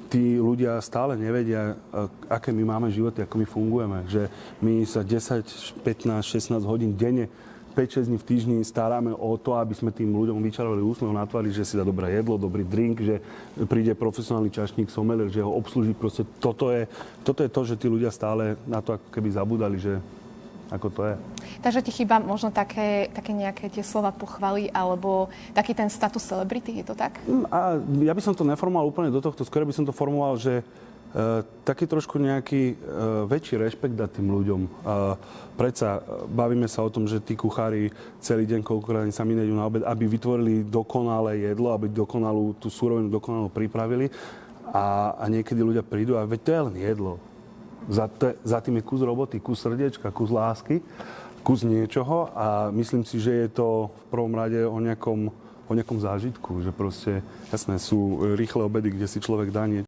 tí ľudia stále nevedia, aké my máme životy, ako my fungujeme. Že my sa 10, 15, 16 hodín denne, 5-6 dní v týždni staráme o to, aby sme tým ľuďom vyčarovali úsmev na tvári, že si dá dobré jedlo, dobrý drink, že príde profesionálny čašník, sommelier, že ho obslúži. Proste toto je to, že tí ľudia stále na to ako keby zabudali, že ako to je. Takže ti chýba možno také nejaké tie slova pochvaly alebo taký ten status celebrity, je to tak? A ja by som to neformoval úplne do tohto, skôr by som to formoval, že taký trošku nejaký väčší rešpekt dať tým ľuďom. Predsa bavíme sa o tom, že tí kuchári celý deň, koľkokrát sami nejdú na obed, aby vytvorili dokonalé jedlo, aby dokonalú tú surovinu dokonalú pripravili. A niekedy ľudia prídu a veď to je len jedlo. Za tým je kus roboty, kus srdiečka, kus lásky, kus niečoho a myslím si, že je to v prvom rade o nejakom zážitku, že proste, jasné, sú rýchle obedy, kde si človek dá niečo